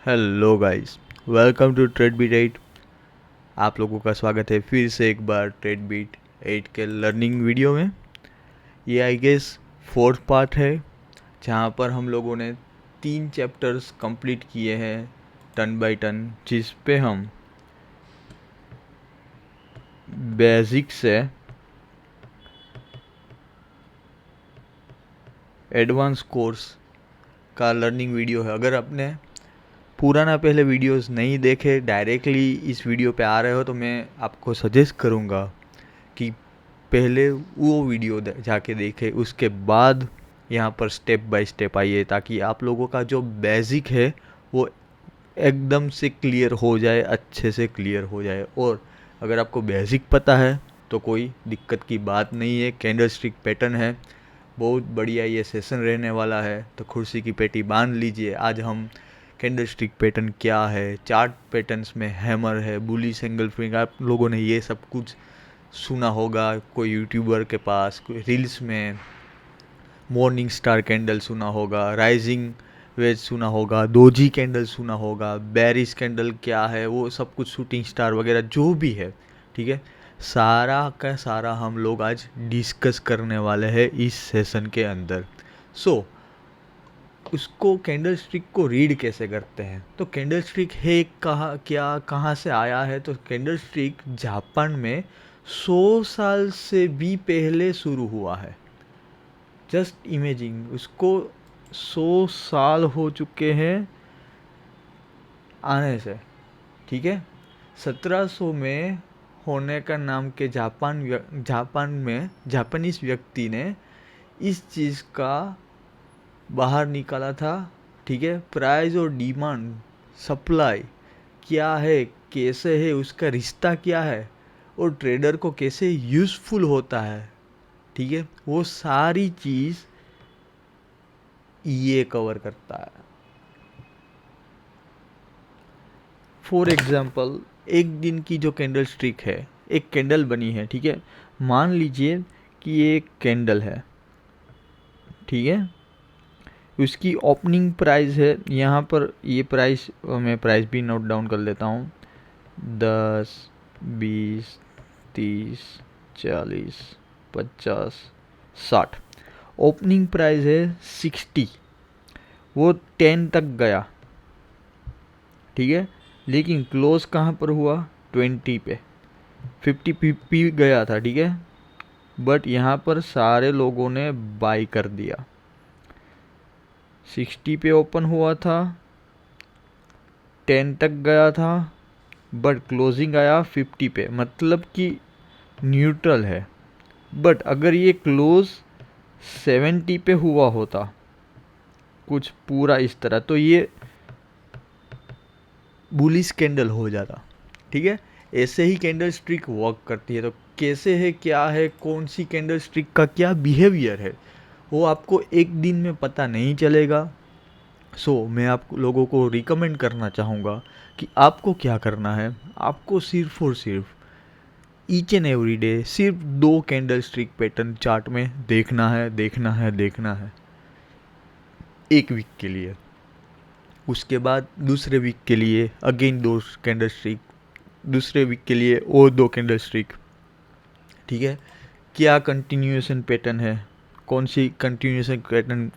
Hello guys, welcome to trade beat 8। आप लोगों का स्वागत है फिर से एक बार ट्रेड बीट 8 के लर्निंग वीडियो में। ये आई गेस फोर्थ पार्ट है, जहाँ पर हम लोगों ने 3 चैप्टर्स कंप्लीट किए हैं टन बाय टन, जिस पे हम बेसिक से एडवांस कोर्स का लर्निंग वीडियो है। अगर आपने पुराना पहले वीडियोस नहीं देखे, डायरेक्टली इस वीडियो पे आ रहे हो, तो मैं आपको सजेस्ट करूँगा कि पहले वो वीडियो जाके देखे, उसके बाद यहाँ पर स्टेप बाय स्टेप आइए, ताकि आप लोगों का जो बेसिक है वो एकदम से क्लियर हो जाए, अच्छे से क्लियर हो जाए। और अगर आपको बेसिक पता है तो कोई दिक्कत की बात नहीं है। कैंडल स्टिक पैटर्न है, बहुत बढ़िया ये सेशन रहने वाला है, तो कुर्सी की पेटी बांध लीजिए। आज हम कैंडल स्टिक पैटर्न क्या है, चार्ट पैटर्न्स में हैमर है, बुलिश एंगल फिंगर, आप लोगों ने ये सब कुछ सुना होगा कोई यूट्यूबर के पास, कोई रील्स में मॉर्निंग स्टार कैंडल सुना होगा, राइजिंग वेज सुना होगा, दोजी कैंडल सुना होगा, बेरिस कैंडल क्या है, वो सब कुछ, शूटिंग स्टार वगैरह जो भी है, ठीक है, सारा का सारा हम लोग आज डिस्कस करने वाले हैं इस सेशन के अंदर। सो उसको कैंडल स्टिक को रीड कैसे करते हैं, तो कैंडल स्टिक है कहाँ से आया है, तो कैंडल स्टिक जापान में 100 साल से भी पहले शुरू हुआ है। जस्ट इमेजिन, उसको 100 साल हो चुके हैं आने से, ठीक है। 1700 में होने का नाम के जापान में जापानीज व्यक्ति ने इस चीज़ का बाहर निकाला था, ठीक है। प्राइस और डिमांड, सप्लाई क्या है, कैसे है, उसका रिश्ता क्या है, और ट्रेडर को कैसे यूज़फुल होता है, ठीक है, वो सारी चीज़ ये कवर करता है। फॉर एग्जाम्पल, एक दिन की जो कैंडल स्टिक है, एक कैंडल बनी है, ठीक है। मान लीजिए कि ये एक कैंडल है, ठीक है। उसकी ओपनिंग प्राइस है यहाँ पर, ये प्राइस, मैं प्राइस भी नोट डाउन कर लेता हूँ, 10, 20, 30, 40, 50, 60। ओपनिंग प्राइस है 60, वो 10 तक गया, ठीक है। लेकिन क्लोज कहाँ पर हुआ, 20 पे, 50 पी गया था, ठीक है। बट यहाँ पर सारे लोगों ने बाई कर दिया। 60 पे ओपन हुआ था, 10 तक गया था, बट क्लोजिंग आया 50 पे, मतलब कि न्यूट्रल है। बट अगर ये क्लोज 70 पे हुआ होता, कुछ पूरा इस तरह, तो ये बुलिश कैंडल हो जाता, ठीक है। ऐसे ही कैंडल स्टिक वर्क करती है। तो कैसे है, क्या है, कौन सी कैंडल स्टिक का क्या बिहेवियर है, वो आपको एक दिन में पता नहीं चलेगा। मैं आप लोगों को रिकमेंड करना चाहूँगा कि आपको क्या करना है, आपको सिर्फ और सिर्फ ईच एंड एवरी डे सिर्फ 2 कैंडल स्टिक पैटर्न चार्ट में देखना है, देखना है, देखना है, एक वीक के लिए। उसके बाद दूसरे वीक के लिए अगेन 2 कैंडल स्टिक, दूसरे वीक के लिए और 2 कैंडल स्टिक, ठीक है। क्या कंटिन्यूएशन पैटर्न है, कौन सी कंटिन्यूएशन पैटर्न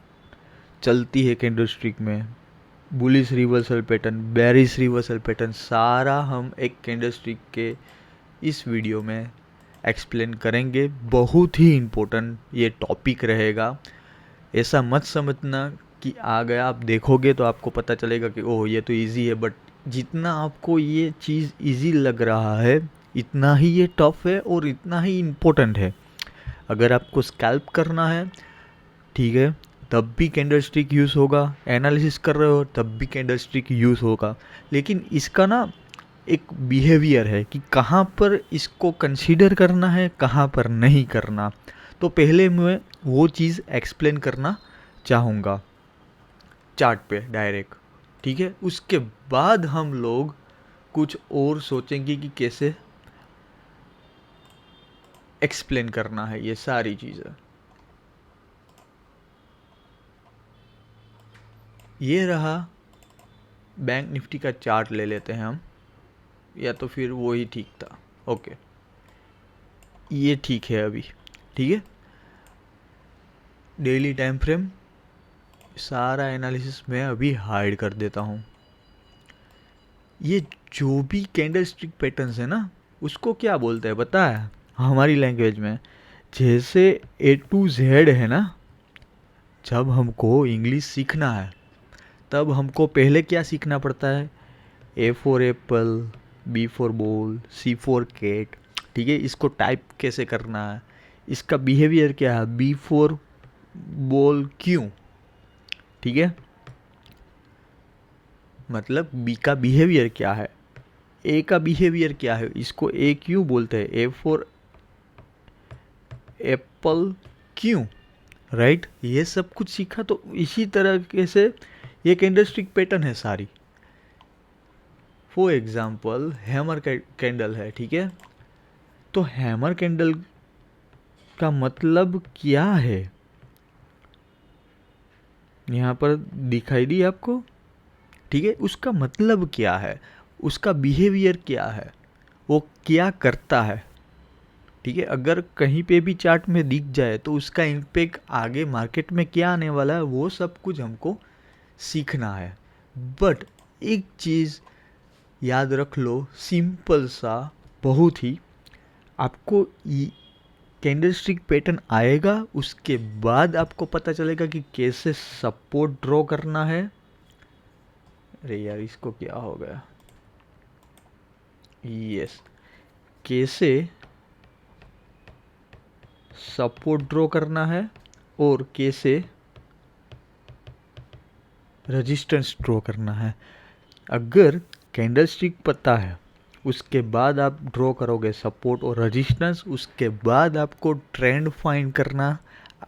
चलती है कैंडल स्टिक में, bullish reversal pattern, bearish reversal pattern, सारा हम एक कैंडल स्टिक के इस वीडियो में एक्सप्लेन करेंगे। बहुत ही इम्पोर्टेंट ये टॉपिक रहेगा। ऐसा मत समझना कि आ गया, आप देखोगे तो आपको पता चलेगा कि ओह ये तो इजी है, बट जितना आपको ये चीज़ इजी लग रहा है, इतना ही ये टफ है और इतना ही इम्पोर्टेंट है। अगर आपको स्कैल्प करना है, ठीक है, तब भी कैंडल स्टिक यूज़ होगा। एनालिसिस कर रहे हो तब भी कैंडल स्टिक यूज़ होगा। लेकिन इसका ना एक बिहेवियर है कि कहाँ पर इसको कंसीडर करना है, कहाँ पर नहीं करना। तो पहले मैं वो चीज़ एक्सप्लेन करना चाहूँगा चार्ट पे डायरेक्ट, ठीक है। उसके बाद हम लोग कुछ और सोचेंगे कि कैसे एक्सप्लेन करना है ये सारी चीज़ें। ये रहा बैंक निफ्टी का चार्ट ले लेते हैं हम, या तो फिर वो ही ठीक था। ओके, ये ठीक है अभी, ठीक है। डेली टाइम फ्रेम सारा एनालिसिस मैं अभी हाइड कर देता हूँ। ये जो भी कैंडल स्टिक पैटर्न्स है ना, उसको क्या बोलते हैं पता है हमारी लैंग्वेज में? जैसे A to Z है ना, जब हमको इंग्लिश सीखना है तब हमको पहले क्या सीखना पड़ता है? A for apple, B for ball, C for cat, ठीक है। इसको टाइप कैसे करना है, इसका बिहेवियर क्या है, B फॉर बॉल क्यों, ठीक है। मतलब बी का बिहेवियर क्या है, ए का बिहेवियर क्या है, इसको ए क्यों बोलते हैं, ए फॉर एप्पल क्यों, राइट। ये सब कुछ सीखा। तो इसी तरह से ये कैंडलस्टिक पैटर्न है सारी। फॉर एग्जाम्पल हैमर कैंडल है, ठीक है। तो हैमर कैंडल का मतलब क्या है, यहाँ पर दिखाई दी आपको, ठीक है। उसका मतलब क्या है, उसका बिहेवियर क्या है, वो क्या करता है, ठीक है। अगर कहीं पे भी चार्ट में दिख जाए तो उसका इम्पैक्ट आगे मार्केट में क्या आने वाला है, वो सब कुछ हमको सीखना है। बट एक चीज़ याद रख लो, सिंपल सा, बहुत ही, आपको कैंडलस्टिक पैटर्न आएगा, उसके बाद आपको पता चलेगा कि कैसे सपोर्ट ड्रॉ करना है। अरे यार, इसको क्या हो गया, यस, कैसे सपोर्ट ड्रॉ करना है और कैसे रेजिस्टेंस ड्रॉ करना है। अगर कैंडलस्टिक पता है, उसके बाद आप ड्रॉ करोगे सपोर्ट और रेजिस्टेंस, उसके बाद आपको ट्रेंड फाइंड करना।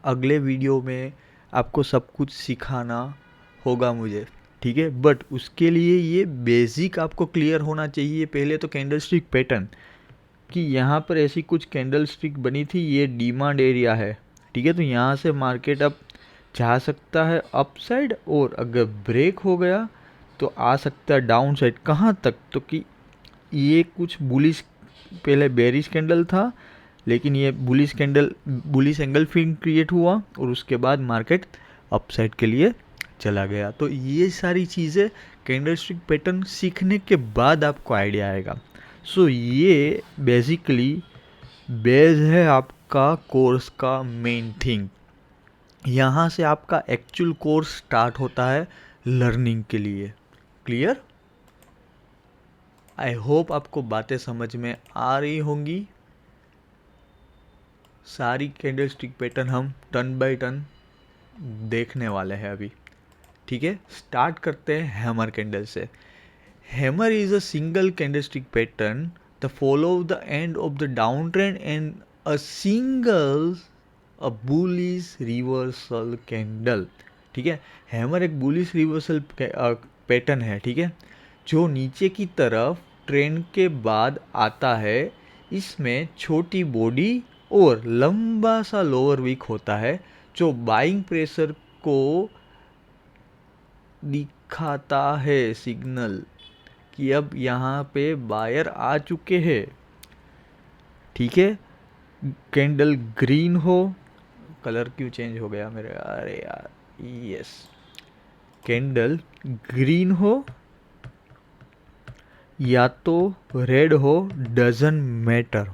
अगले वीडियो में आपको सब कुछ सिखाना होगा मुझे, ठीक है। बट उसके लिए ये बेसिक आपको क्लियर होना चाहिए पहले तो, कैंडलस्टिक पैटर्न कि यहाँ पर ऐसी कुछ कैंडलस्टिक बनी थी, ये डिमांड एरिया है, ठीक है। तो यहाँ से मार्केट अब जा सकता है अप साइड, और अगर ब्रेक हो गया तो आ सकता है डाउन साइड। कहाँ तक, तो कि ये कुछ बुलिश, पहले बेरिश कैंडल था, लेकिन ये बुलिश कैंडल, बुलिश एंगल फिर क्रिएट हुआ और उसके बाद मार्केट अप साइड के लिए चला गया। तो ये सारी चीज़ें कैंडलस्टिक पैटर्न सीखने के बाद आपको आइडिया आएगा। सो ये बेसिकली बेस है आपका कोर्स का मेन थिंग। यहाँ से आपका एक्चुअल कोर्स स्टार्ट होता है लर्निंग के लिए। क्लियर? आई होप आपको बातें समझ में आ रही होंगी। सारी कैंडलस्टिक पैटर्न हम टर्न बाय टर्न देखने वाले हैं अभी, ठीक है। स्टार्ट करते हैं हैमर कैंडल से। Hammer is a single candlestick pattern the follow the end of the down trend and a single a bullish reversal candle, ठीक है। हैमर एक बुलिश रिवर्सल पैटर्न है, ठीक है, जो नीचे की तरफ ट्रेंड के बाद आता है। इसमें छोटी बॉडी और लंबा सा लोअर वीक होता है, जो बाइंग प्रेशर को दिखाता है सिग्नल कि अब यहाँ पे बायर आ चुके हैं, ठीक है। कैंडल ग्रीन हो, कलर क्यों चेंज हो गया मेरे, अरे यार, यस, कैंडल ग्रीन हो या तो रेड हो, डजंट मैटर।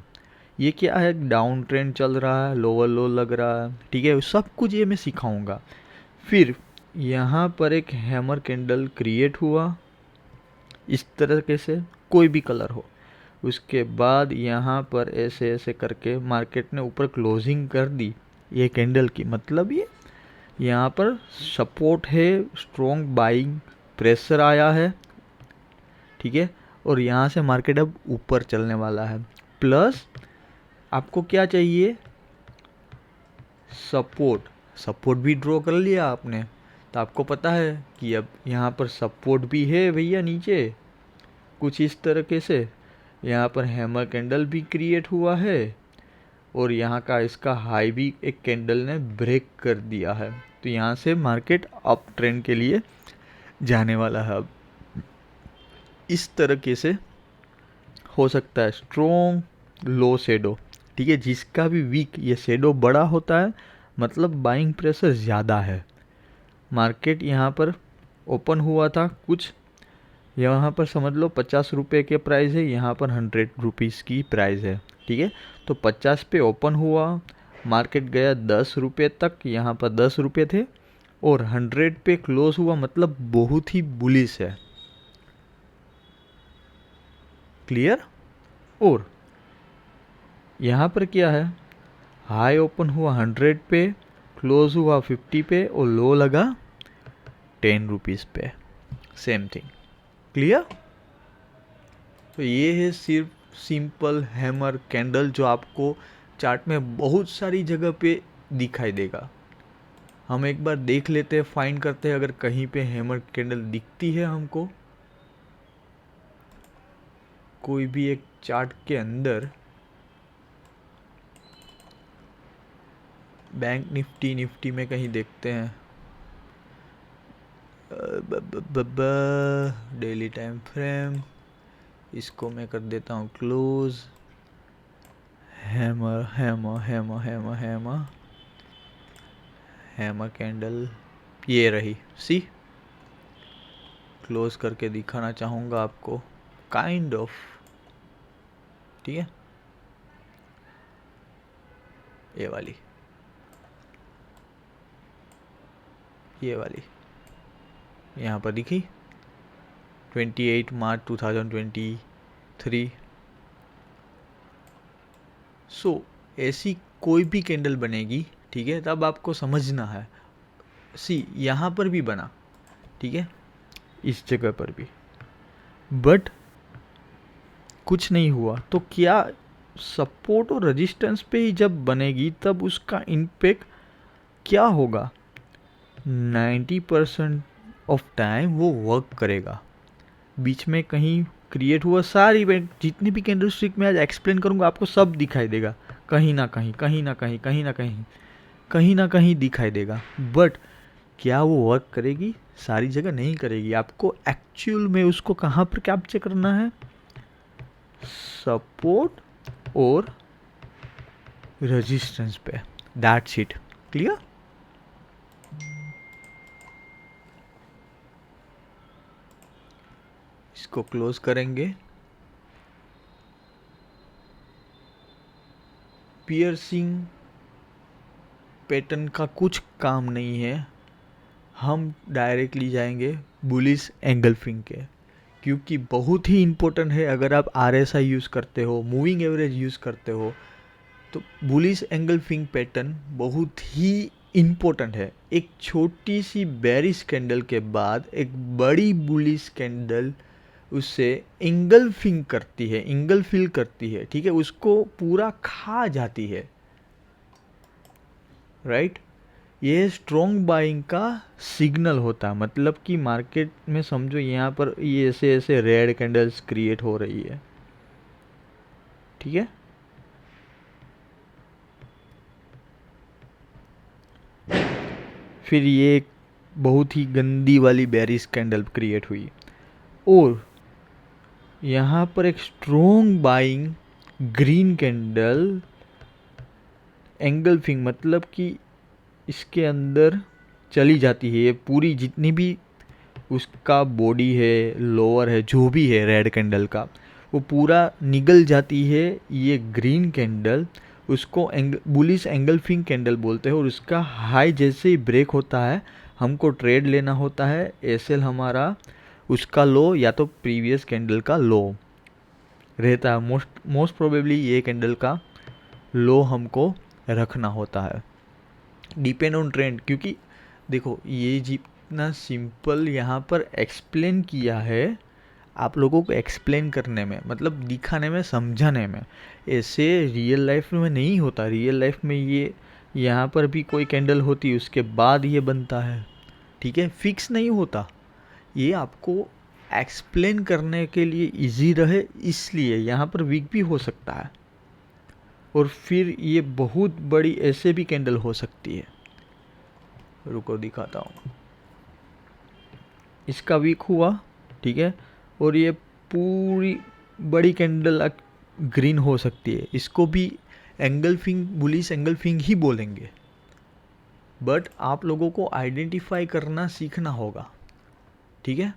ये क्या है, डाउन ट्रेंड चल रहा है, लोअर लो लग रहा है, ठीक है, सब कुछ ये मैं सिखाऊंगा। फिर यहाँ पर एक हैमर कैंडल क्रिएट हुआ इस तरह से, कोई भी कलर हो। उसके बाद यहाँ पर ऐसे ऐसे करके मार्केट ने ऊपर क्लोजिंग कर दी ये कैंडल की, मतलब ये यहाँ पर सपोर्ट है, स्ट्रॉन्ग बाइंग प्रेशर आया है, ठीक है। और यहाँ से मार्केट अब ऊपर चलने वाला है। प्लस आपको क्या चाहिए, सपोर्ट। सपोर्ट भी ड्रॉ कर लिया आपने, तो आपको पता है कि अब यहाँ पर सपोर्ट भी है भैया नीचे, कुछ इस तरीके से। यहाँ पर हैमर कैंडल भी क्रिएट हुआ है और यहाँ का इसका हाई भी एक कैंडल ने ब्रेक कर दिया है। तो यहाँ से मार्केट अप ट्रेंड के लिए जाने वाला है अब। इस तरीके से हो सकता है स्ट्रॉन्ग लो शेडो, ठीक है। जिसका भी वीक ये शेडो बड़ा होता है मतलब बाइंग प्रेशर ज़्यादा है। मार्केट यहाँ पर ओपन हुआ था कुछ, यहाँ पर समझ लो 50 रुपये के प्राइस है, यहाँ पर 100 रुपीज़ की प्राइस है, ठीक है। तो 50 पे ओपन हुआ, मार्केट गया 10 रुपये तक, यहाँ पर 10 रुपये थे, और 100 पे क्लोज हुआ, मतलब बहुत ही बुलिश है। क्लियर। और यहाँ पर क्या है, हाई ओपन हुआ 100 पे, क्लोज हुआ 50 पे, और लो लगा 10 रुपीज़ पे, सेम थिंग। क्लियर। तो ये है सिर्फ सिंपल हैमर कैंडल जो आपको चार्ट में बहुत सारी जगह पे दिखाई देगा। हम एक बार देख लेते हैं, फाइंड करते हैं, अगर कहीं पे हैमर कैंडल दिखती है हमको कोई भी एक चार्ट के अंदर, बैंक निफ्टी में कहीं देखते हैं, डेली टाइम फ्रेम, इसको मैं कर देता हूँ close. Hammer hammer hammer hammer hammer hammer candle ये रही, सी। क्लोज करके दिखाना चाहूँगा आपको, काइंड ऑफ, ठीक है। ये वाली यहाँ पर दिखी 28 मार्च 2023। सो ऐसी कोई भी कैंडल बनेगी, ठीक है, तब आपको समझना है, सी यहाँ पर भी बना, ठीक है, इस जगह पर भी, बट कुछ नहीं हुआ। तो क्या सपोर्ट और रेजिस्टेंस पे ही जब बनेगी तब उसका इम्पैक्ट क्या होगा, 90% ऑफ टाइम वो वर्क करेगा। बीच में कहीं क्रिएट हुआ, सारी जितनी भी कैंडलस्टिक में आज एक्सप्लेन करूँगा आपको सब दिखाई देगा, कहीं ना कहीं कहीं ना कहीं कहीं ना कहीं कहीं ना कहीं दिखाई देगा, बट क्या वो वर्क करेगी, सारी जगह नहीं करेगी। आपको एक्चुअल में उसको कहाँ पर कैप्चर करना है, सपोर्ट और रेजिस्टेंस पे, दैट्स इट। क्लियर। इसको क्लोज करेंगे। पियर्सिंग पैटर्न का कुछ काम नहीं है, हम डायरेक्टली जाएंगे बुलिश एंगल्फिंग के, क्योंकि बहुत ही इम्पोर्टेंट है। अगर आप RSI यूज़ करते हो, मूविंग एवरेज यूज़ करते हो, तो बुलिश एंगल्फिंग पैटर्न बहुत ही इम्पोर्टेंट है। एक छोटी सी बेरिश कैंडल के बाद एक बड़ी बुलिश कैंडल उससे इंगल्फिंग करती है, इंगल्फिल करती है, ठीक है, उसको पूरा खा जाती है, राइट। ये स्ट्रॉन्ग बाइंग का सिग्नल होता है, मतलब कि मार्केट में समझो यहाँ पर ये ऐसे ऐसे रेड कैंडल्स क्रिएट हो रही है, ठीक है। फिर ये एक बहुत ही गंदी वाली बेरिश कैंडल क्रिएट हुई, और यहाँ पर एक strong buying green candle engulfing, मतलब कि इसके अंदर चली जाती है, ये पूरी जितनी भी उसका बॉडी है, लोअर है, जो भी है रेड कैंडल का, वो पूरा निगल जाती है। ये ग्रीन कैंडल, उसको बुलिश एंगल्फिंग कैंडल बोलते हैं, और उसका हाई जैसे ही ब्रेक होता है हमको ट्रेड लेना होता है। एसएल हमारा उसका लो या तो प्रीवियस कैंडल का लो रहता है, मोस्ट प्रोबेबली ये कैंडल का लो हमको रखना होता है, डिपेंड ऑन ट्रेंड। क्योंकि देखो ये जितना सिंपल यहाँ पर एक्सप्लेन किया है आप लोगों को एक्सप्लेन करने में, मतलब दिखाने में, समझाने में, ऐसे रियल लाइफ में नहीं होता। रियल लाइफ में ये यहाँ पर भी कोई कैंडल होती उसके बाद ये बनता है, ठीक है, फिक्स नहीं होता। ये आपको एक्सप्लेन करने के लिए इजी रहे, इसलिए यहाँ पर वीक भी हो सकता है, और फिर ये बहुत बड़ी ऐसे भी कैंडल हो सकती है। रुको दिखाता हूँ, इसका वीक हुआ, ठीक है, और ये पूरी बड़ी कैंडल ग्रीन हो सकती है, इसको भी एंगल्फिंग, बुलिश एंगल्फिंग ही बोलेंगे। बट आप लोगों को आइडेंटिफाई करना सीखना होगा, ठीक है।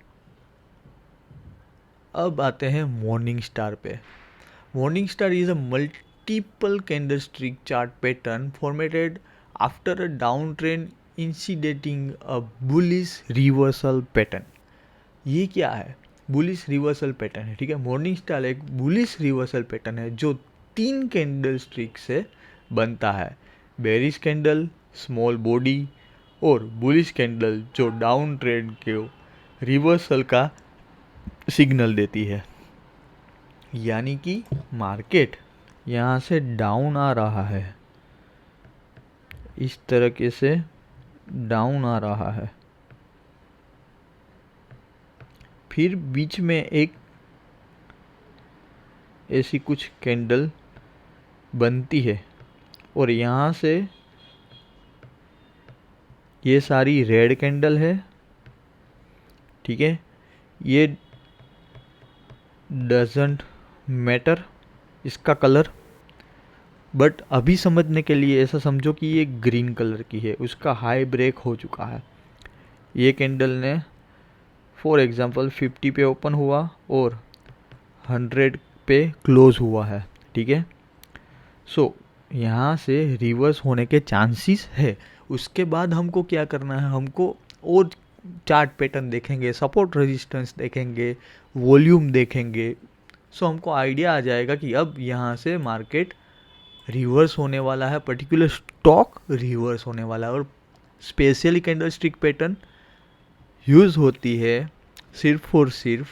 अब आते हैं मॉर्निंग स्टार पे। Morning star is a multiple candlestick chart pattern formatted after a down trend indicating a bullish reversal pattern. ये क्या है? बुलिश रिवर्सल पैटर्न है, ठीक है। मॉर्निंग स्टार एक बुलिश रिवर्सल पैटर्न है जो 3 कैंडल स्टिक से बनता है। बेरिश कैंडल, स्मॉल बॉडी और बुलिश कैंडल जो डाउन ट्रेंड के रिवर्सल का सिग्नल देती है। यानी कि मार्केट यहाँ से डाउन आ रहा है, इस तरीके से डाउन आ रहा है, फिर बीच में एक ऐसी कुछ कैंडल बनती है और यहाँ से ये सारी रेड कैंडल है, ठीक है। ये डजंट मैटर इसका कलर, बट अभी समझने के लिए ऐसा समझो कि ये ग्रीन कलर की है, उसका हाई ब्रेक हो चुका है। ये कैंडल ने फॉर एग्जांपल 50 पे ओपन हुआ और 100 पे क्लोज हुआ है, ठीक है। सो यहाँ से रिवर्स होने के चांसेस है। उसके बाद हमको क्या करना है, हमको और चार्ट पैटर्न देखेंगे, सपोर्ट रेजिस्टेंस देखेंगे, वॉल्यूम देखेंगे। सो हमको आइडिया आ जाएगा कि अब यहाँ से मार्केट रिवर्स होने वाला है, पर्टिकुलर स्टॉक रिवर्स होने वाला है। और specially candle stick pattern use होती है सिर्फ और सिर्फ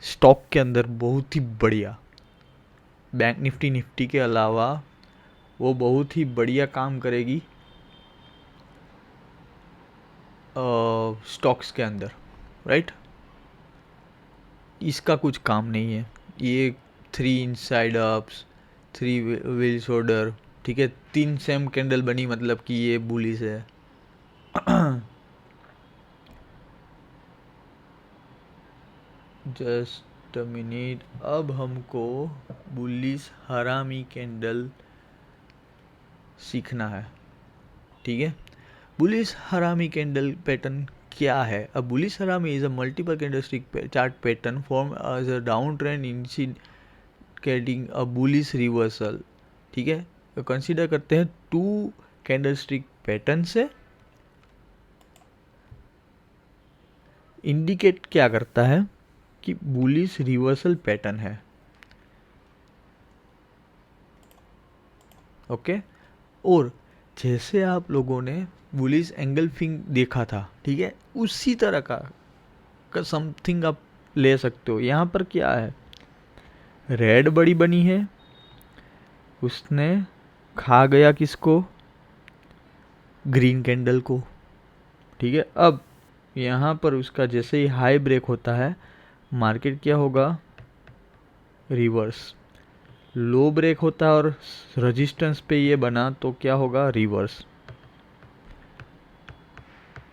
स्टॉक के अंदर, बहुत ही बढ़िया। बैंक निफ्टी के अलावा वो बहुत ही बढ़िया काम करेगी स्टॉक्स के अंदर, राइट। इसका कुछ काम नहीं है। ये 3 इनसाइड अप्स, 3 व्हील्स ऑर्डर, ठीक है, 3 सेम कैंडल बनी मतलब कि ये बुलिश है। जस्ट अ मिनट, अब हमको बुलिश हरामी कैंडल सीखना है, ठीक है। बुलिश हरामी कैंडल पैटर्न क्या है? A bullish harami is a multiple candlestick chart pattern form as a down trend indicating a bullish reversal, ठीक है। तो कंसीडर करते हैं 2 कैंडलस्टिक पैटर्न से। इंडिकेट क्या करता है कि बुलिश रिवर्सल पैटर्न है, ओके। और जैसे आप लोगों ने बुलिश एंगल्फिंग देखा था, ठीक है, उसी तरह का समथिंग आप ले सकते हो। यहाँ पर क्या है, रेड बड़ी बनी है, उसने खा गया किसको? ग्रीन कैंडल को, ठीक है। अब यहाँ पर उसका जैसे ही हाई ब्रेक होता है, मार्केट क्या होगा? रिवर्स। लो ब्रेक होता है और रेजिस्टेंस पे ये बना तो क्या होगा? रिवर्स।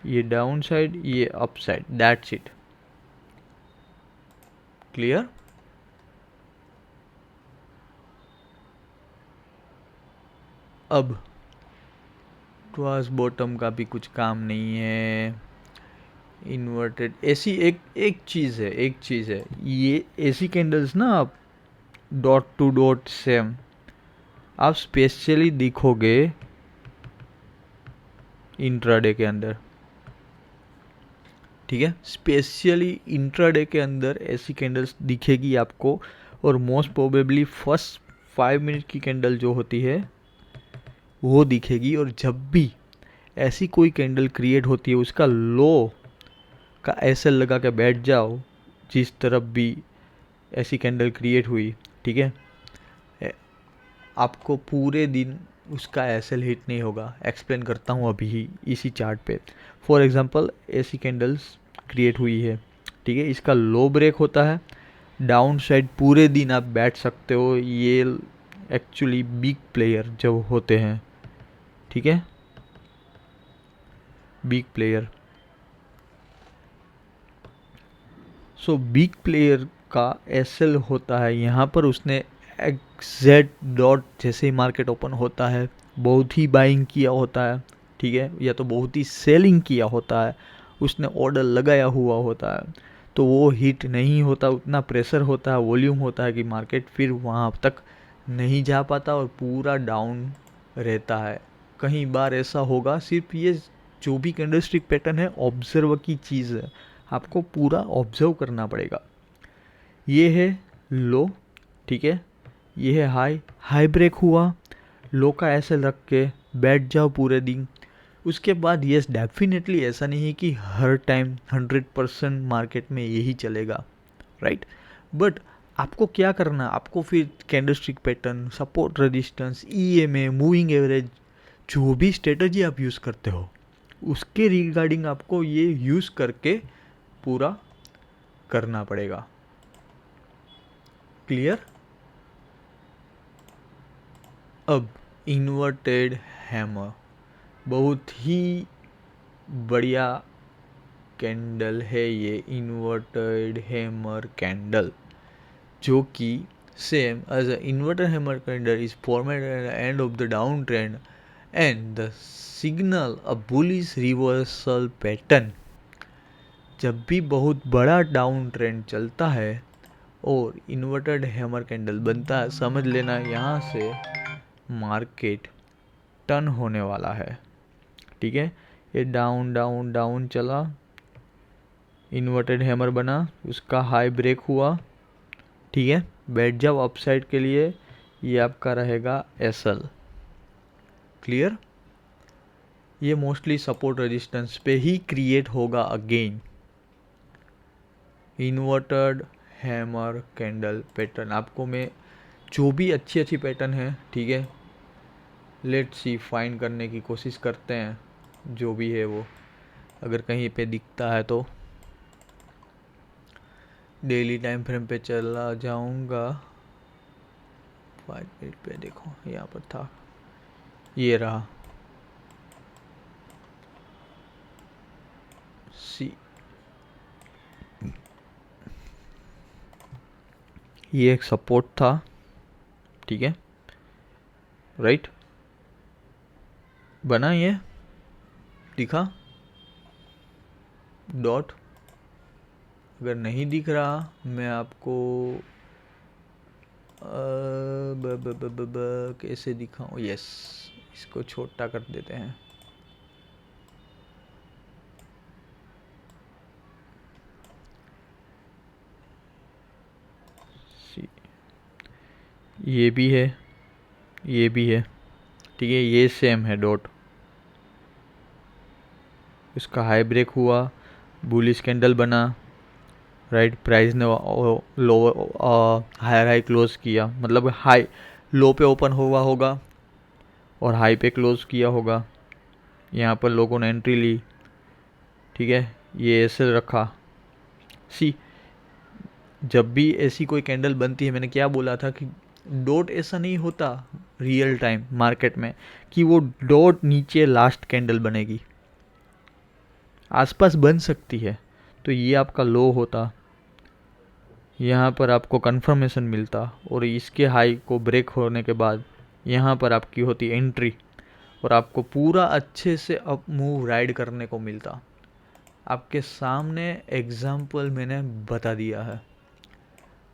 ये डाउन साइड, ये up side, that's it. Clear? अब क्रॉस बॉटम का भी कुछ काम नहीं है। इन्वर्टेड ऐसी एक चीज़ है, ये ऐसी कैंडल्स ना आप डॉट टू डॉट सेम आप स्पेशली दिखोगे इंट्राडे के अंदर, ठीक है। स्पेशली इंट्राडे के अंदर ऐसी कैंडल्स दिखेगी आपको। और मोस्ट प्रोबेबली फर्स्ट 5 मिनट की कैंडल जो होती है वो दिखेगी। और जब भी ऐसी कोई कैंडल क्रिएट होती है, उसका लो का एसएल लगा के बैठ जाओ, जिस तरफ भी ऐसी कैंडल क्रिएट हुई, ठीक है, आपको पूरे दिन उसका एसएल हिट नहीं होगा। एक्सप्लेन करता हूँ अभी ही इसी चार्ट पे। फॉर एग्जांपल ऐसी कैंडल्स क्रिएट हुई है, ठीक है, इसका लो ब्रेक होता है, डाउन साइड पूरे दिन आप बैठ सकते हो। ये एक्चुअली बिग प्लेयर जो होते हैं, ठीक है, big player. So big player का एसएल होता है, यहाँ पर उसने एग्जैक्ट डॉट जैसे ही मार्केट ओपन होता है बहुत ही बाइंग किया होता है, ठीक है, या तो बहुत ही सेलिंग किया होता है, उसने ऑर्डर लगाया हुआ होता है, तो वो हिट नहीं होता, उतना प्रेशर होता है, वॉल्यूम होता है कि मार्केट फिर वहाँ तक नहीं जा पाता और पूरा डाउन रहता है। कई बार ऐसा होगा, सिर्फ ये जो भी कैंडलस्टिक पैटर्न है ऑब्जर्व की चीज़ है, आपको पूरा ऑब्जर्व करना पड़ेगा। ये है लो, ठीक है, ये है हाई, हाई ब्रेक हुआ, लो का ऐसे रख के बैठ जाओ पूरे दिन। उसके बाद यस डेफिनेटली ऐसा नहीं है कि हर टाइम 100% मार्केट में यही चलेगा, राइट, बट आपको क्या करना, आपको फिर candlestick pattern, support resistance, EMA, moving average, जो भी स्ट्रेटजी आप यूज़ करते हो उसके रिगार्डिंग आपको ये यूज़ करके पूरा करना पड़ेगा। क्लियर? अब इन्वर्टेड हैमर बहुत ही बढ़िया कैंडल है ये इन्वर्टेड हैमर कैंडल, जो कि same as a inverted hammer candle is formed at the end of the down trend and the signal a bullish reversal pattern. जब भी बहुत बड़ा डाउन ट्रेंड चलता है और इन्वर्टेड हैमर कैंडल बनता है, समझ लेना यहाँ से मार्केट टर्न होने वाला है, ठीक है। ये डाउन डाउन डाउन चला, इन्वर्टेड हैमर बना, उसका हाई ब्रेक हुआ, ठीक है, बैठ जाओ अपसाइड के लिए, ये आपका रहेगा एसएल। क्लियर? ये मोस्टली सपोर्ट रेजिस्टेंस पे ही क्रिएट होगा again. Inverted hammer candle pattern आपको मैं जो भी अच्छी अच्छी पैटर्न है, ठीक है, लेट्स सी फाइंड करने की कोशिश करते हैं, जो भी है वो अगर कहीं पे दिखता है तो डेली टाइम फ्रेम पे चला जाऊंगा। 5 मिनट पे देखो यहाँ पर था, ये रहा सी, ये एक सपोर्ट था, ठीक है, राइट, बना ये दिखा डॉट, अगर नहीं दिख रहा मैं आपको कैसे दिखाऊं, यस इसको छोटा कर देते हैं, ये भी है, ये भी है, ठीक है, ये सेम है डॉट, इसका हाई ब्रेक हुआ, बुलिश कैंडल बना, राइट, प्राइस ने लो हायर हाई क्लोज किया, मतलब हाई लो पे ओपन हुआ होगा और हाई पे क्लोज किया होगा, यहाँ पर लोगों ने एंट्री ली, ठीक है, ये ऐसे रखा। सी, जब भी ऐसी कोई कैंडल बनती है, मैंने क्या बोला था कि डॉट ऐसा नहीं होता रियल टाइम मार्केट में कि वो डॉट नीचे लास्ट कैंडल बनेगी, आसपास बन सकती है, तो ये आपका लो होता, यहाँ पर आपको कंफर्मेशन मिलता और इसके हाई को ब्रेक होने के बाद यहाँ पर आपकी होती एंट्री और आपको पूरा अच्छे से अप मूव राइड करने को मिलता। आपके सामने एग्जाम्पल मैंने बता दिया है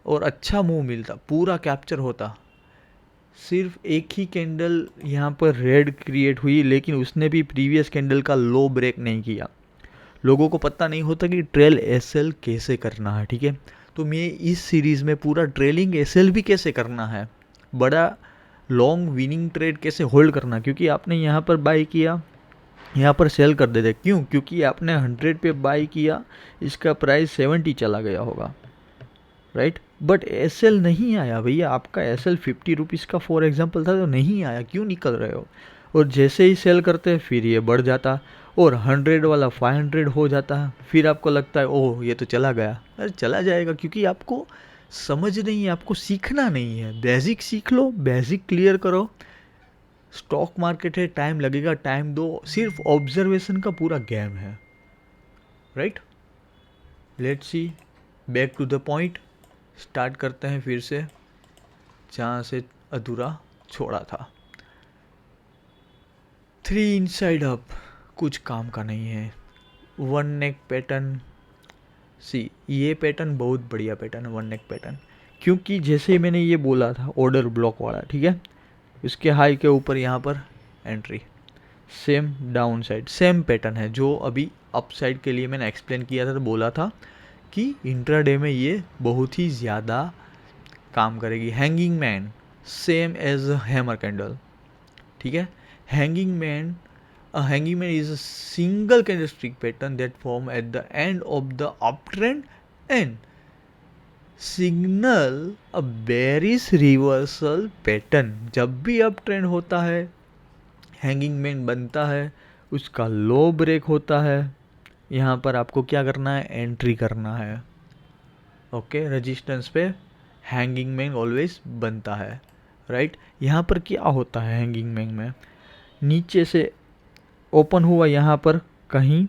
और अच्छा मूव मिलता, पूरा कैप्चर होता। सिर्फ एक ही कैंडल यहाँ पर रेड क्रिएट हुई, लेकिन उसने भी प्रीवियस कैंडल का लो ब्रेक नहीं किया। लोगों को पता नहीं होता कि ट्रेल एसएल कैसे करना है, ठीक है, तो मैं इस सीरीज़ में पूरा ट्रेलिंग एसएल भी कैसे करना है, बड़ा लॉन्ग विनिंग ट्रेड कैसे होल्ड करना, क्योंकि आपने यहाँ पर बाई किया, यहाँ पर सेल कर देते, क्यों, क्योंकि आपने 100 पे बाई किया, इसका प्राइस 70 चला गया होगा, राइट, बट एसएल नहीं आया भैया, आपका एसएल 50 रुपीज़ का फॉर एग्जांपल था, तो नहीं आया, क्यों निकल रहे हो, और जैसे ही सेल करते हैं फिर ये बढ़ जाता और 100 वाला 500 हो जाता है, फिर आपको लगता है ओह ये तो चला गया। अरे चला जाएगा, क्योंकि आपको समझ नहीं है, आपको सीखना नहीं है, बेसिक सीख लो, बेसिक क्लियर करो। स्टॉक मार्केट है, टाइम लगेगा, टाइम दो, सिर्फ ऑब्जर्वेशन का पूरा गेम है, right. Let's see, back to the point, start करते हैं फिर से जहाँ से अधूरा छोड़ा था। 3 इनसाइड अप कुछ काम का नहीं है। 1 नेक पैटर्न, सी ये पैटर्न बहुत बढ़िया पैटर्न है 1 नेक पैटर्न, क्योंकि जैसे मैंने ये बोला था ऑर्डर ब्लॉक वाला, ठीक है, इसके हाई के ऊपर यहाँ पर entry, same down side same pattern है जो अभी अप साइड के लिए मैंने एक्सप्लेन किया था, तो बोला था कि इंट्राडे में ये बहुत ही ज़्यादा काम करेगी। Hanging man same as hammer candle, ठीक है। Hanging man, a hanging man is a single candlestick pattern that form at the end of the uptrend and signal a bearish reversal pattern। जब भी अप ट्रेंड होता है hanging man बनता है, उसका लो break होता है, यहाँ पर आपको क्या करना है, एंट्री करना है। ओके, रेजिस्टेंस पे हैंगिंग मैन ऑलवेज बनता है, राइट। यहाँ पर क्या होता है हैंगिंग मैन में, नीचे से ओपन हुआ यहाँ पर कहीं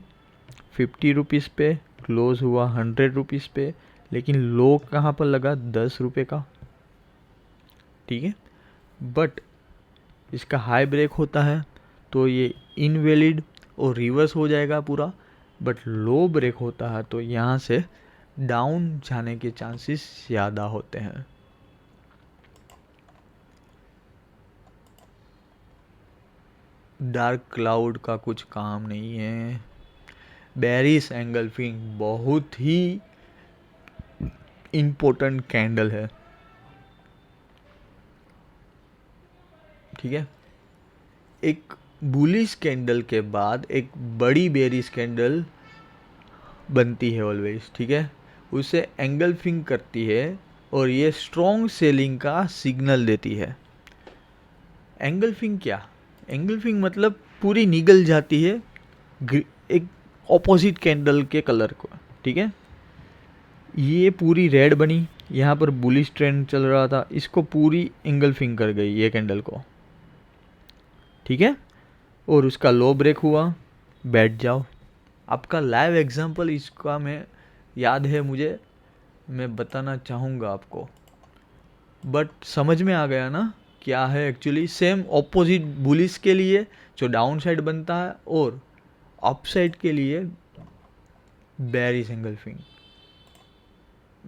50 रुपीज़ पे, क्लोज हुआ 100 रुपीज़ पे, लेकिन लो कहाँ पर लगा 10 रुपये का, ठीक है। बट इसका हाई ब्रेक होता है तो ये इनवैलिड और रिवर्स हो जाएगा पूरा, बट लो ब्रेक होता है तो यहाँ से डाउन जाने के चांसेस ज़्यादा होते हैं। डार्क क्लाउड का कुछ काम नहीं है। बेरिश एंगल्फिंग बहुत ही इम्पोर्टेंट कैंडल है, ठीक है। एक बुलिश कैंडल के बाद एक बड़ी बेरिश कैंडल बनती है ऑलवेज, ठीक है, उसे एंगल्फिंग करती है और ये स्ट्रॉन्ग सेलिंग का सिग्नल देती है। एंगल्फिंग क्या, एंगल्फिंग मतलब पूरी निगल जाती है एक ऑपोजिट कैंडल के कलर को, ठीक है। ये पूरी रेड बनी, यहाँ पर बुलिश ट्रेंड चल रहा था, इसको पूरी एंगल्फिंग कर गई ये कैंडल को, ठीक है, और उसका लो ब्रेक हुआ, बैठ जाओ। आपका लाइव एग्जांपल इसका मैं याद है मुझे, मैं बताना चाहूँगा आपको, बट समझ में आ गया ना क्या है एक्चुअली। सेम ऑपोजिट बुलिश के लिए जो डाउन साइड बनता है और अप साइड के लिए बेरिश एंगल्फिंग।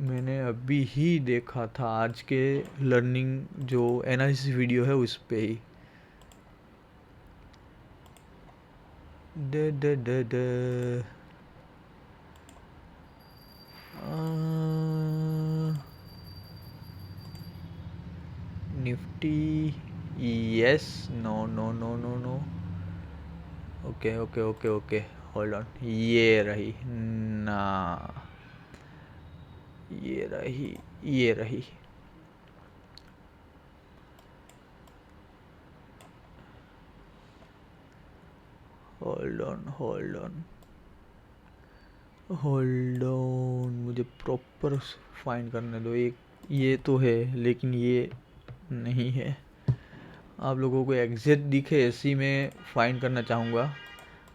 मैंने अभी ही देखा था आज के लर्निंग जो एनालिसिस वीडियो है उस पे ही। Nifty yes, no no no no no, okay okay okay okay, hold on, ये रही ना, ये रही, ये रही, hold on hold on hold on, मुझे प्रॉपर फाइंड करने दो। एक ये तो है लेकिन ये नहीं है, आप लोगों को एग्जैक्ट दिखे ऐसी मैं फाइंड करना चाहूँगा,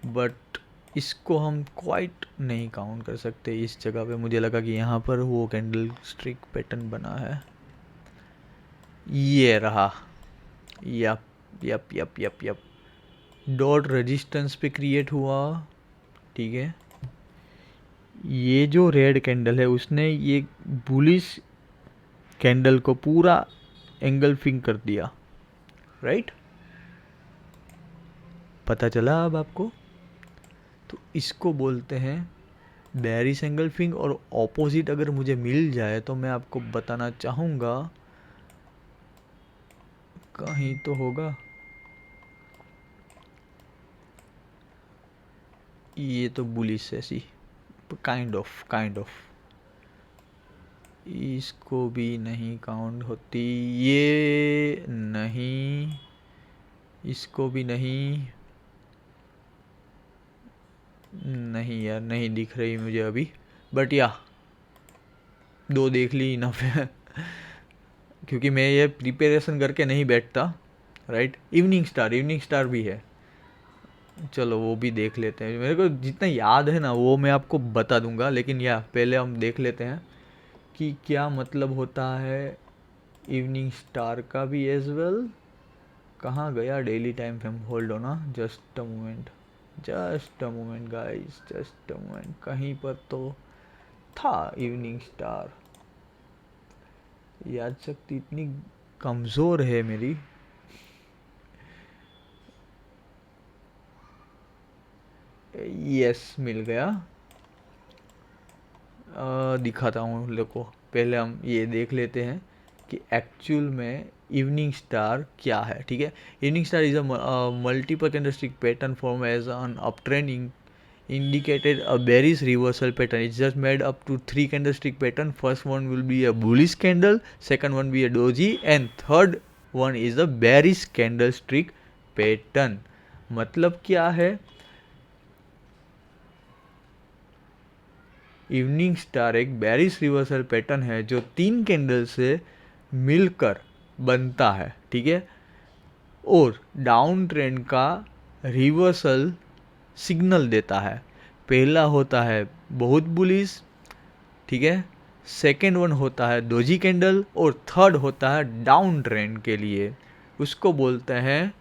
बट इसको हम क्वाइट नहीं काउंट कर सकते इस जगह पे। मुझे लगा कि यहाँ पर वो कैंडल स्टिक पैटर्न बना है, ये रहा, yup yup yup yup yup, dot resistance पे क्रिएट हुआ, ठीक है। ये जो रेड कैंडल है उसने ये बुलिश कैंडल को पूरा एंगल्फिंग कर दिया, राइट, पता चला अब आपको। तो इसको बोलते हैं बेरिश एंगल्फिंग, और ऑपोजिट अगर मुझे मिल जाए तो मैं आपको बताना चाहूँगा, कहीं तो होगा, ये तो बुलिश ऐसी काइंड ऑफ, इसको भी नहीं काउंट होती, ये नहीं, इसको भी नहीं, नहीं यार नहीं दिख रही मुझे अभी, बट या दो देख ली इनफ है क्योंकि मैं ये प्रिपरेशन करके नहीं बैठता, राइट। इवनिंग स्टार भी है, चलो वो भी देख लेते हैं, मेरे को जितना याद है ना वो मैं आपको बता दूंगा, लेकिन या पहले हम देख लेते हैं कि क्या मतलब होता है इवनिंग स्टार का भी एज वेल। कहाँ गया daily time frame, hold on ना, just a moment, just a moment guys, just a moment, कहीं पर तो था इवनिंग स्टार। याद शक्ति इतनी कमज़ोर है मेरी। यस, मिल गया। दिखाता हूँ लोगों को, पहले हम ये देख लेते हैं कि एक्चुअल में इवनिंग स्टार क्या है। ठीक है, evening star is a multiple candlestick pattern form as an up trend indicated a bearish reversal pattern. It's just made up to 3 candlestick pattern. First one will be a bullish candle, second one be a doji, and third one is a bearish candlestick pattern. मतलब क्या है, evening star एक bearish reversal pattern है जो 3 candle से मिलकर बनता है। ठीक है, और डाउन ट्रेंड का रिवर्सल सिग्नल देता है। पहला होता है बहुत बुलिश, ठीक है, सेकेंड वन होता है डोजी कैंडल, और थर्ड होता है डाउन ट्रेंड के लिए, उसको बोलते हैं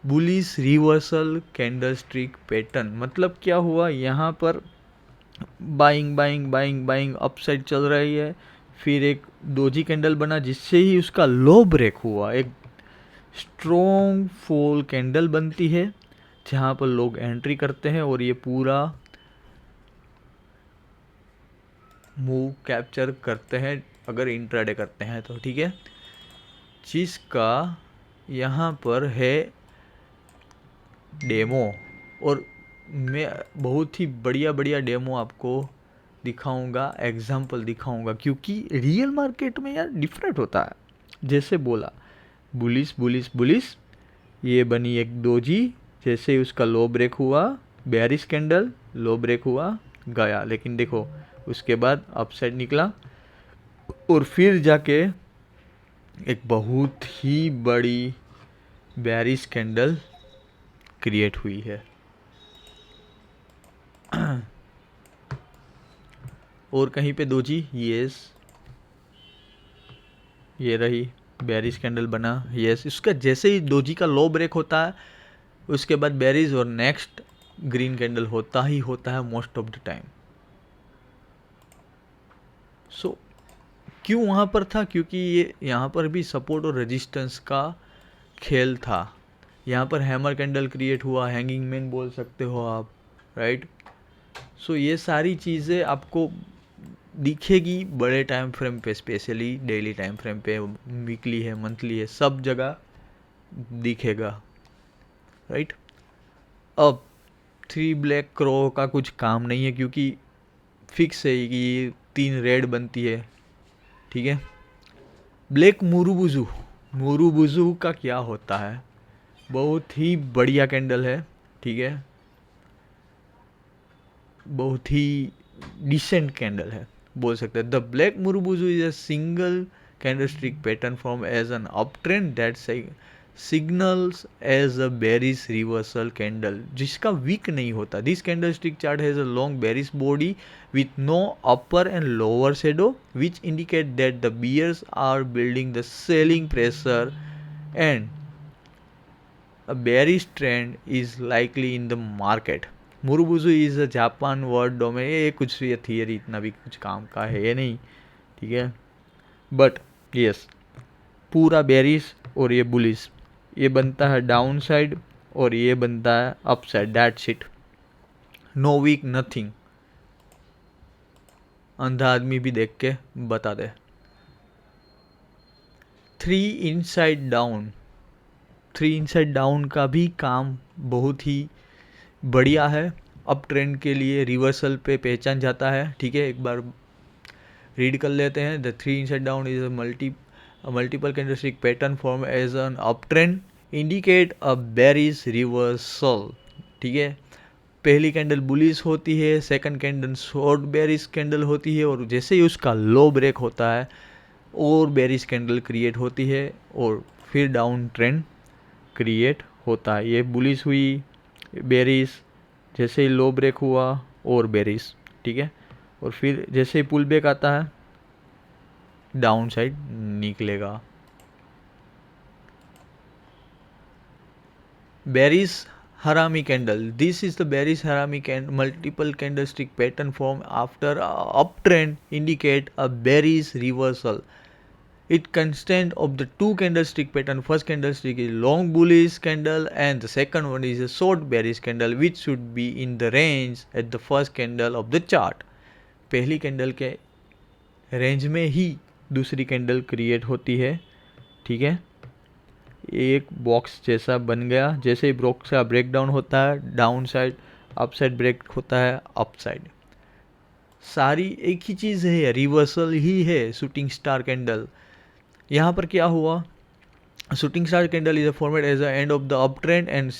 bullish reversal candle stick pattern. मतलब क्या हुआ, यहाँ पर buying buying buying buying upside चल रही है, फिर एक डोजी कैंडल बना जिससे ही उसका लो ब्रेक हुआ, एक स्ट्रॉन्ग फॉल कैंडल बनती है जहाँ पर लोग एंट्री करते हैं और ये पूरा मूव कैप्चर करते हैं अगर इंट्राडे करते हैं तो। ठीक है, जिसका यहाँ पर है डेमो, और मैं बहुत ही बढ़िया बढ़िया डेमो आपको दिखाऊंगा, एग्जाम्पल दिखाऊंगा, क्योंकि रियल मार्केट में यार डिफरेंट होता है। जैसे बोला बुलिश बुलिश बुलिश, ये बनी एक डोजी, जैसे ही उसका लो ब्रेक हुआ, बेरिश कैंडल, लो ब्रेक हुआ गया, लेकिन देखो उसके बाद अपसाइड निकला और फिर जाके एक बहुत ही बड़ी बेरिश कैंडल क्रिएट हुई है। और कहीं पे दोजी, यस, ये रही बेरिश कैंडल बना, यस, इसका जैसे ही दोजी का लो ब्रेक होता है उसके बाद बेरिश और नेक्स्ट ग्रीन कैंडल होता ही होता है मोस्ट ऑफ द टाइम। सो क्यों वहाँ पर था, क्योंकि ये यहाँ पर भी सपोर्ट और रेजिस्टेंस का खेल था। यहाँ पर हैमर कैंडल क्रिएट हुआ, हैंगिंग मैन बोल सकते हो आप, राइट। सो ये सारी चीज़ें आपको दिखेगी बड़े टाइम फ्रेम पे, स्पेशली डेली टाइम फ्रेम पे, वीकली है, मंथली है, सब जगह दिखेगा, राइट। अब 3 ब्लैक क्रो का कुछ काम नहीं है क्योंकि फिक्स है कि 3 रेड बनती है। ठीक है, ब्लैक मुरुबुजू, मुरुबुजू का क्या होता है, बहुत ही बढ़िया कैंडल है। ठीक है, बहुत ही डिसेंट कैंडल है बोल सकते हैं। The black marubozu is a single candlestick pattern form as an up trend that signals as a bearish reversal candle, जिसका वीक नहीं होता। This candlestick chart has a long bearish body with no upper and lower shadow, which indicate that the bears are building the selling pressure and a bearish trend is likely in the market. Marubozu is a Japan word domain, ये कुछ ये theory इतना भी कुछ काम का है ये नहीं, ठीक है। बट यस, पूरा बेरिश और ये बुलिश, ये बनता है डाउन साइड और ये बनता है up side, that's it, no weak nothing. अंधा आदमी भी देख के बता दे। 3 इनसाइड डाउन, 3 इनसाइड डाउन का भी काम बहुत ही बढ़िया है, अप ट्रेंड के लिए रिवर्सल पे पहचान जाता है। ठीक है, एक बार रीड कर लेते हैं। The 3 inside down is a multiple candlestick pattern form as an up trend indicate a bearish reversal. ठीक है, पहली कैंडल बुलिश होती है, second candle short bearish candle होती है, और जैसे ही उसका लो ब्रेक होता है और बेरिश कैंडल क्रिएट होती है और फिर डाउन ट्रेंड क्रिएट होता है। ये बुलिश हुई, बेरिश, जैसे ही लो ब्रेक हुआ और बेरिश, ठीक है, और फिर जैसे ही पुल बैक आता है डाउन साइड निकलेगा। Bearish Harami candle. This is the bearish Harami multiple candlestick pattern form after a uptrend indicate a bearish reversal. It consists of the two candlestick pattern. First candlestick is long bullish candle and the second one is a short bearish candle which should be in the range at the first candle of the chart. पहली candle के range में ही दूसरी candle create होती है, ठीक है। एक box जैसा बन गया, जैसे ही बॉक्स का ब्रेक डाउन होता है down side, up side break होता है अप साइड, सारी एक ही चीज़ है, रिवर्सल ही है शूटिंग स्टार कैंडल। यहाँ पर क्या हुआ, shooting star candle is formed as the end of the uptrend and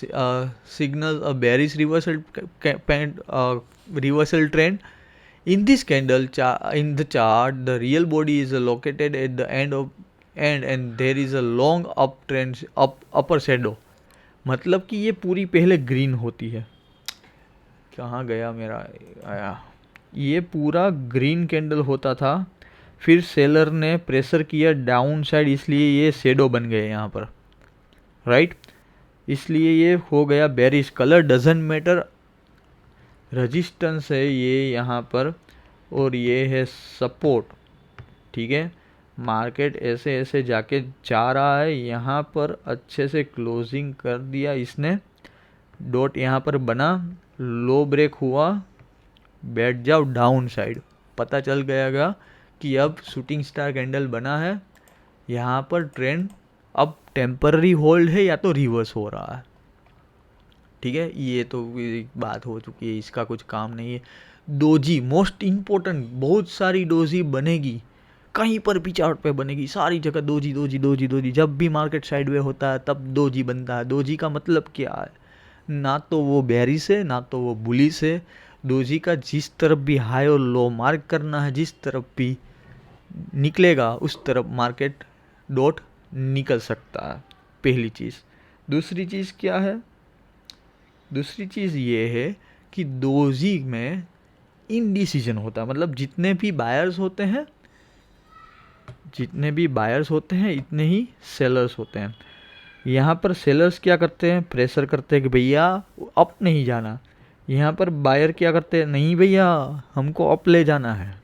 signals a bearish reversal trend. In this candle in the chart, the real body is located at the end and there is a long uptrend upper shadow. मतलब कि ये पूरी पहले green होती है, कहाँ गया मेरा आया, ये पूरा ग्रीन कैंडल होता था, फिर सेलर ने प्रेशर किया डाउन साइड, इसलिए ये शेडो बन गए यहाँ पर, राइट। इसलिए ये हो गया bearish. Colour doesn't matter, resistance है ये यहाँ पर और ये है सपोर्ट, ठीक है। मार्केट ऐसे ऐसे जाके जा रहा है, यहाँ पर अच्छे से क्लोजिंग कर दिया इसने, डॉट यहाँ पर बना, लो ब्रेक हुआ, बैठ जाओ डाउन साइड, पता चल गया कि अब शूटिंग स्टार कैंडल बना है, यहाँ पर ट्रेंड अब टेम्पररी होल्ड है या तो रिवर्स हो रहा है, ठीक है। ये तो बात हो चुकी है, इसका कुछ काम नहीं है। डोजी मोस्ट इम्पोर्टेंट, बहुत सारी डोजी बनेगी, कहीं पर भी चार्ट पे बनेगी, सारी जगह डोजी डोजी डोजी डोजी। जब भी मार्केट साइडवे होता है तब डोजी बनता है। डोजी का मतलब क्या है, ना तो वो बेरिश है ना तो वो बुलिश है। डोजी का जिस तरफ भी हाई और लो मार्क करना है, जिस तरफ भी निकलेगा उस तरफ मार्केट डॉट निकल सकता है, पहली चीज़। दूसरी चीज़ क्या है, दूसरी चीज़ ये है कि डोजी में इनडिसीजन होता है, मतलब जितने भी बायर्स होते हैं इतने ही सेलर्स होते हैं। यहाँ पर सेलर्स क्या करते हैं, प्रेशर करते हैं कि भैया अप नहीं जाना। यहाँ पर बायर क्या करते हैं, नहीं भैया हमको अप ले जाना है,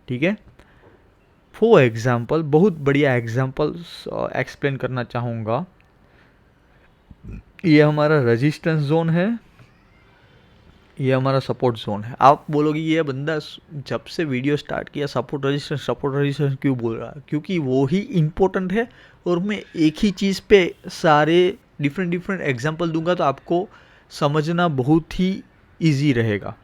ठीक है। फॉर एग्जाम्पल, बहुत बढ़िया एग्जाम्पल एक्सप्लेन करना चाहूँगा। ये हमारा रेजिस्टेंस जोन है, ये हमारा सपोर्ट जोन है। आप बोलोगे ये बंदा जब से वीडियो स्टार्ट किया सपोर्ट रेजिस्टेंस क्यों बोल रहा है, क्योंकि वो ही इम्पोर्टेंट है और मैं एक ही चीज़ पे सारे डिफरेंट एग्जांपल दूंगा तो आपको समझना बहुत ही इजी रहेगा।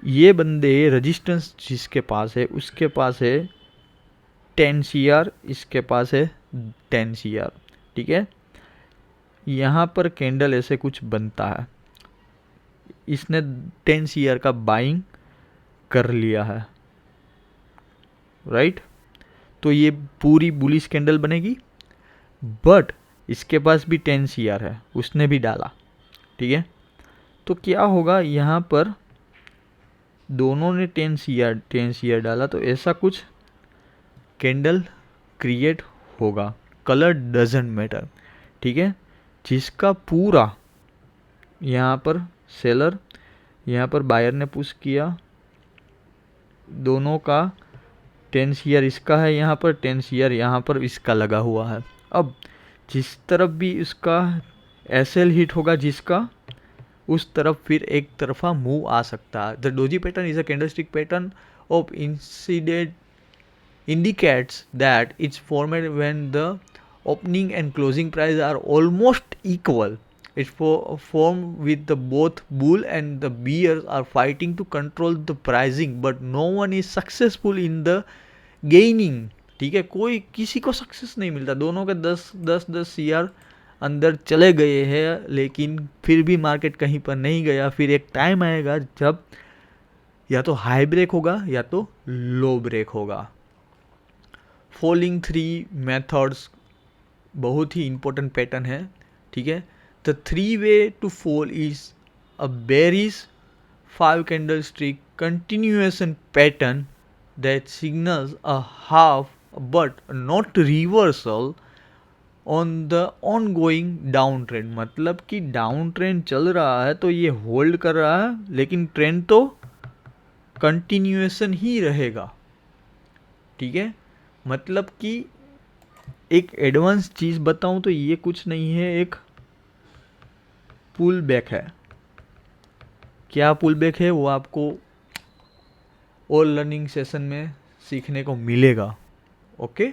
ये बंदे रेजिस्टेंस जिसके पास है उसके पास है 10 CR, इसके पास है 10 CR, ठीक है। यहाँ पर कैंडल ऐसे कुछ बनता है, इसने 10 CR का बाइंग कर लिया है, राइट। तो ये पूरी बुलिश कैंडल बनेगी, बट इसके पास भी 10 CR है, उसने भी डाला, ठीक है। तो क्या होगा, यहाँ पर दोनों ने 10 CR डाला, तो ऐसा कुछ कैंडल क्रिएट होगा। कलर डजंट मैटर, ठीक है। जिसका पूरा यहाँ पर सेलर, यहाँ पर बायर ने पुश किया, दोनों का 10 CR इसका है, यहाँ पर 10 CR यहाँ पर इसका लगा हुआ है। अब जिस तरफ भी इसका SL हिट होगा जिसका, उस तरफ फिर एक तरफा मूव आ सकता है। The doji pattern is a candlestick pattern of incident indicates that it's formed when the opening and closing price are almost equal. It's formed with the both bull and the bears are fighting to control the pricing, but no one is successful in the gaining, ठीक है। कोई किसी को success नहीं मिलता, दोनों के 10 CR अंदर चले गए हैं, लेकिन फिर भी मार्केट कहीं पर नहीं गया। फिर एक टाइम आएगा जब या तो हाई ब्रेक होगा या तो लो ब्रेक होगा। फॉलिंग 3 मेथड्स बहुत ही इंपॉर्टेंट पैटर्न है, ठीक है। The 3 way to fall is a bearish 5 candlestick continuation pattern that signals a हाफ but not reversal on the on going down trend. मतलब कि डाउन ट्रेंड चल रहा है तो ये होल्ड कर रहा है, लेकिन ट्रेंड तो कंटिन्यूएशन ही रहेगा। ठीक है, मतलब कि एक एडवांस चीज़ बताऊं तो ये कुछ नहीं है, एक पुल बैक है। क्या पुल बैक है वो आपको और लर्निंग सेशन में सीखने को मिलेगा। ओके,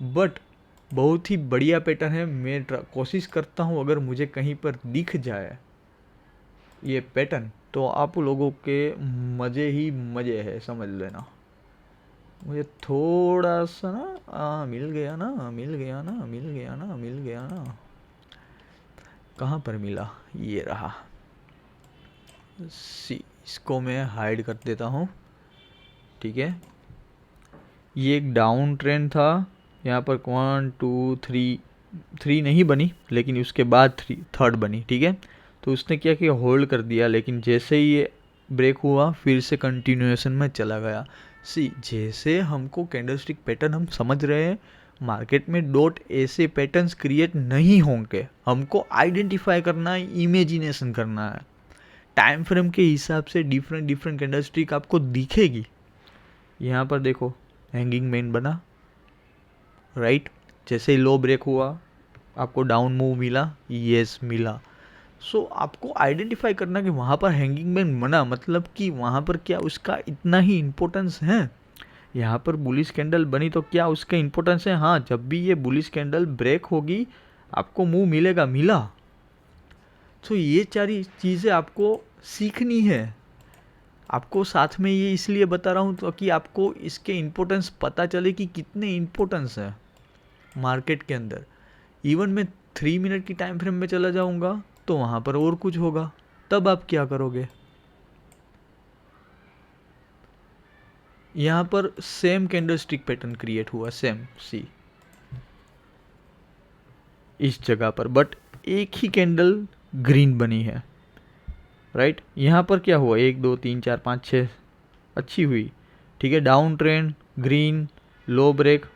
बट बहुत ही बढ़िया पैटर्न है। मैं कोशिश करता हूँ अगर मुझे कहीं पर दिख जाए ये पैटर्न तो आप लोगों के मज़े ही मज़े है, समझ लेना। मुझे थोड़ा सा ना मिल गया ना, मिल गया ना, मिल गया ना, मिल गया ना, कहाँ पर मिला, ये रहा। इसको मैं हाइड कर देता हूँ। ठीक है, ये एक डाउन ट्रेंड था, यहाँ पर 1 2 3 नहीं बनी, लेकिन उसके बाद थर्ड बनी। ठीक है, तो उसने क्या किया, होल्ड कर दिया, लेकिन जैसे ही ये ब्रेक हुआ फिर से कंटिन्यूएशन में चला गया। जैसे हमको कैंडलस्टिक पैटर्न हम समझ रहे हैं, मार्केट में डॉट ऐसे पैटर्न्स क्रिएट नहीं होंगे। हमको आइडेंटिफाई करना है, इमेजिनेशन करना है। टाइम फ्रेम के हिसाब से डिफरेंट डिफरेंट कैंडलस्टिक आपको दिखेगी। यहाँ पर देखो हैंगिंग मैन बना, राइट। जैसे ही लो ब्रेक हुआ आपको डाउन मूव मिला, यस मिला। सो आपको आइडेंटिफाई करना कि वहाँ पर हैंगिंग मैन बना, मतलब कि वहाँ पर क्या उसका इतना ही इम्पोर्टेंस है। यहाँ पर बुलिश कैंडल बनी तो क्या उसका इम्पोर्टेंस है? हाँ, जब भी ये बुलिश कैंडल ब्रेक होगी आपको मूव मिलेगा, मिला। तो ये सारी चीज़ें आपको सीखनी है। आपको साथ में ये इसलिए बता रहा हूँ तो कि आपको इसके इम्पोर्टेंस पता चले कि कितने इम्पोर्टेंस है मार्केट के अंदर। इवन मैं 3 मिनट की टाइम फ्रेम में चला जाऊँगा तो वहाँ पर और कुछ होगा, तब आप क्या करोगे? यहाँ पर सेम कैंडलस्टिक पैटर्न क्रिएट हुआ, सेम सी इस जगह पर, बट एक ही कैंडल ग्रीन बनी है, राइट। यहाँ पर क्या हुआ, 1 2 3 4 5 6 अच्छी हुई। ठीक है, डाउन ट्रेंड, ग्रीन, लो ब्रेक।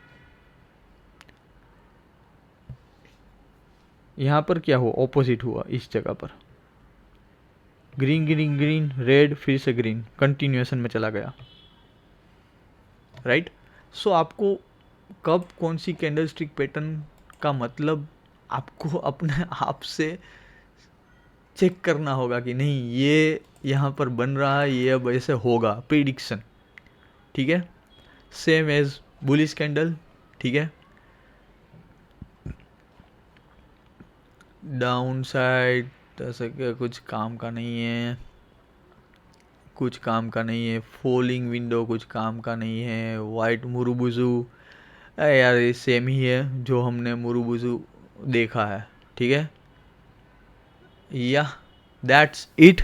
यहाँ पर क्या हुआ, ऑपोजिट हुआ इस जगह पर, ग्रीन ग्रीन ग्रीन, रेड, फिर से ग्रीन, कंटिन्यूएशन में चला गया, राइट। सो आपको कब कौन सी कैंडलस्टिक पैटर्न का मतलब आपको अपने आप से चेक करना होगा कि नहीं ये यहाँ पर बन रहा है, ये अब ऐसे होगा, प्रिडिक्शन। ठीक है, सेम एज बुलिश कैंडल। ठीक है, डाउन साइड ऐसा क्या कुछ काम का नहीं है, कुछ काम का नहीं है। फॉलिंग विंडो कुछ काम का नहीं है। वाइट मुरुबुजू, यार ये सेम ही है जो हमने मुरुबुजू देखा है। ठीक है, या दैट्स इट।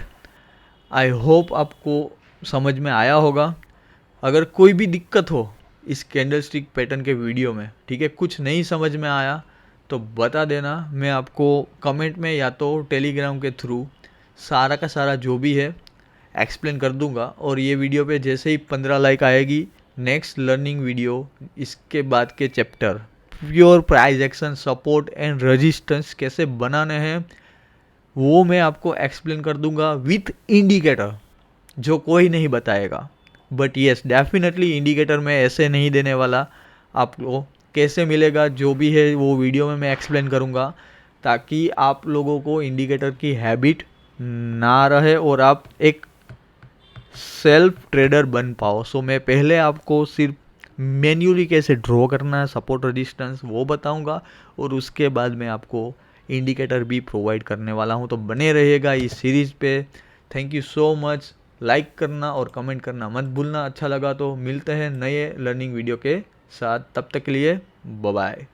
आई होप आपको समझ में आया होगा। अगर कोई भी दिक्कत हो इस कैंडलस्टिक पैटर्न के वीडियो में, ठीक है, कुछ नहीं समझ में आया तो बता देना, मैं आपको कमेंट में या तो टेलीग्राम के थ्रू सारा का सारा जो भी है एक्सप्लेन कर दूंगा। और ये वीडियो पे जैसे ही 15 लाइक आएगी, नेक्स्ट लर्निंग वीडियो इसके बाद के chapter pure price action, support and resistance कैसे बनाने हैं वो मैं आपको एक्सप्लेन कर दूंगा विथ इंडिकेटर, जो कोई नहीं बताएगा। बट येस, डेफिनेटली इंडिकेटर मैं ऐसे नहीं देने वाला। आपको कैसे मिलेगा जो भी है वो वीडियो में मैं एक्सप्लेन करूँगा, ताकि आप लोगों को इंडिकेटर की हैबिट ना रहे और आप एक सेल्फ ट्रेडर बन पाओ। सो मैं पहले आपको सिर्फ मैन्युअली कैसे ड्रॉ करना है, सपोर्ट रेजिस्टेंस वो बताऊंगा, और उसके बाद मैं आपको इंडिकेटर भी प्रोवाइड करने वाला हूं। तो बने रहिएगा इस सीरीज़ पे। Thank you so much. Like करना और कमेंट करना मत भूलना। अच्छा लगा तो मिलते हैं नए लर्निंग वीडियो के साथ, तब तक के लिए बाय बाय।